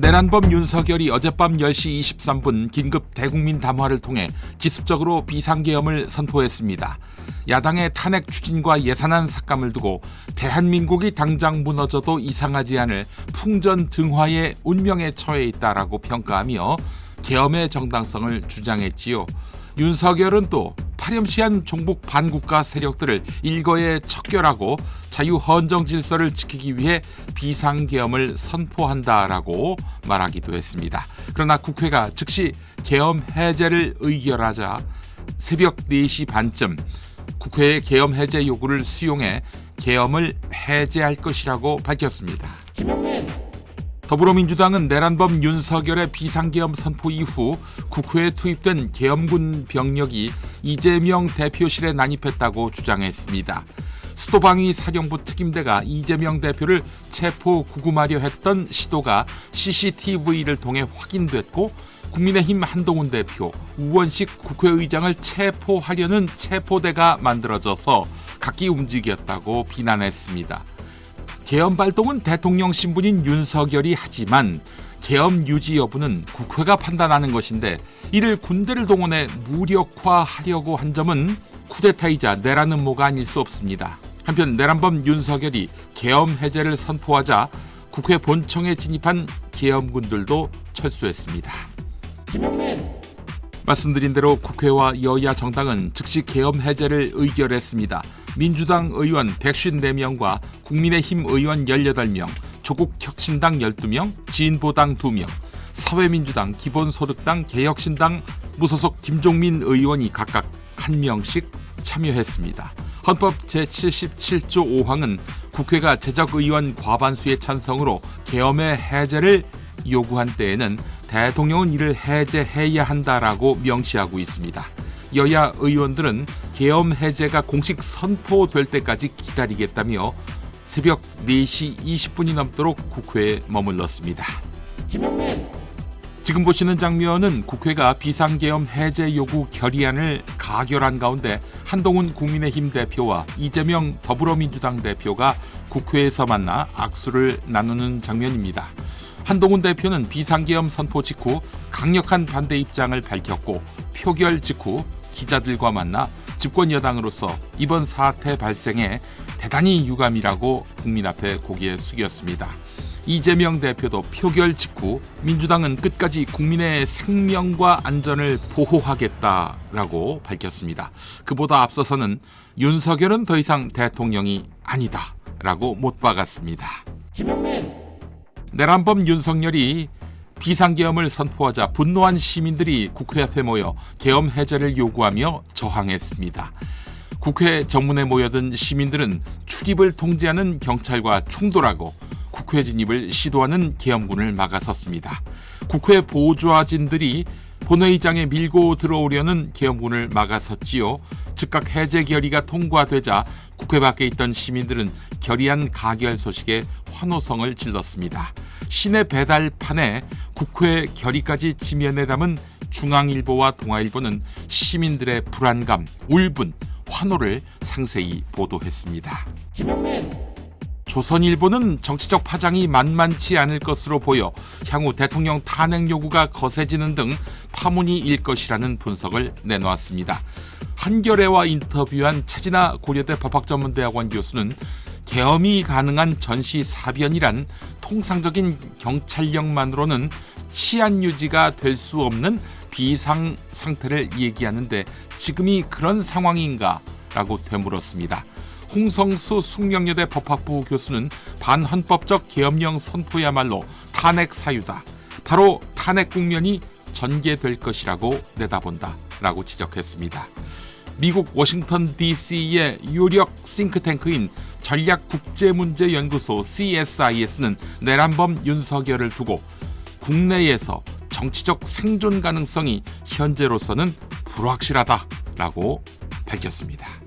내란범 윤석열이 어젯밤 10시 23분 긴급 대국민 담화를 통해 기습적으로 비상계엄을 선포했습니다. 야당의 탄핵 추진과 예산안 삭감을 두고 대한민국이 당장 무너져도 이상하지 않을 풍전등화의 운명에 처해 있다라고 평가하며 계엄의 정당성을 주장했지요. 윤석열은 또 파렴치한 종북 반국가 세력들을 일거에 척결하고 자유헌정 질서를 지키기 위해 비상계엄을 선포한다라고 말하기도 했습니다. 그러나 국회가 즉시 계엄 해제를 의결하자 새벽 4시 반쯤 국회의 계엄 해제 요구를 수용해 계엄을 해제할 것이라고 밝혔습니다. 더불어민주당은 내란범 윤석열의 비상계엄 선포 이후 국회에 투입된 계엄군 병력이 이재명 대표실에 난입했다고 주장했습니다. 수도방위 사령부 특임대가 이재명 대표를 체포 구금하려 했던 시도가 CCTV를 통해 확인됐고 국민의힘 한동훈 대표, 우원식 국회의장을 체포하려는 체포대가 만들어져서 각기 움직였다고 비난했습니다. 계엄 발동은 대통령 신분인 윤석열이 하지만 계엄 유지 여부는 국회가 판단하는 것인데 이를 군대를 동원해 무력화하려고 한 점은 쿠데타이자 내란 음모가 아닐 수 없습니다. 한편 내란범 윤석열이 계엄 해제를 선포하자 국회 본청에 진입한 계엄군들도 철수했습니다. 말씀드린 대로 국회와 여야 정당은 즉시 계엄 해제를 의결했습니다. 민주당 의원 154명과 국민의힘 의원 18명, 조국혁신당 12명, 진보당 2명, 사회민주당, 기본소득당, 개혁신당, 무소속 김종민 의원이 각각 1명씩 참여했습니다. 헌법 제77조 5항은 국회가 제적의원 과반수의 찬성으로 계엄의 해제를 요구한 때에는 대통령은 이를 해제해야 한다라고 명시하고 있습니다. 여야 의원들은 계엄 해제가 공식 선포될 때까지 기다리겠다며 새벽 4시 20분이 넘도록 국회에 머물렀습니다. 지금 보시는 장면은 국회가 비상계엄 해제 요구 결의안을 가결한 가운데 한동훈 국민의힘 대표와 이재명 더불어민주당 대표가 국회에서 만나 악수를 나누는 장면입니다. 한동훈 대표는 비상계엄 선포 직후 강력한 반대 입장을 밝혔고 표결 직후 기자들과 만나 집권 여당으로서 이번 사태 발생에 대단히 유감이라고 국민 앞에 고개 숙였습니다. 이재명 대표도 표결 직후 민주당은 끝까지 국민의 생명과 안전을 보호하겠다라고 밝혔습니다. 그보다 앞서서는 윤석열은 더 이상 대통령이 아니다라고 못 박았습니다. 내란범 윤석열이 비상계엄을 선포하자 분노한 시민들이 국회 앞에 모여 계엄 해제를 요구하며 저항했습니다. 국회 정문에 모여든 시민들은 출입을 통제하는 경찰과 충돌하고 국회 진입을 시도하는 계엄군을 막아섰습니다. 국회 보좌진들이 본회의장에 밀고 들어오려는 계엄군을 막아섰지요. 즉각 해제 결의가 통과되자 국회 밖에 있던 시민들은 결의안 가결 소식에 환호성을 질렀습니다. 시내 배달판에 국회 결의까지 지면에 담은 중앙일보와 동아일보는 시민들의 불안감, 울분, 환호를 상세히 보도했습니다. 조선일보는 정치적 파장이 만만치 않을 것으로 보여 향후 대통령 탄핵 요구가 거세지는 등 파문이 일 것이라는 분석을 내놓았습니다. 한겨레와 인터뷰한 차진아 고려대 법학전문대학원 교수는 계엄이 가능한 전시사변이란 통상적인 경찰력만으로는 치안 유지가 될 수 없는 비상 상태를 얘기하는데 지금이 그런 상황인가? 라고 되물었습니다. 홍성수 숙명여대 법학부 교수는 반헌법적 계엄령 선포야말로 탄핵 사유다. 바로 탄핵 국면이 전개될 것이라고 내다본다. 라고 지적했습니다. 미국 워싱턴 DC의 유력 싱크탱크인 전략국제문제연구소 CSIS는 내란범 윤석열을 두고 국내에서 정치적 생존 가능성이 현재로서는 불확실하다라고 밝혔습니다.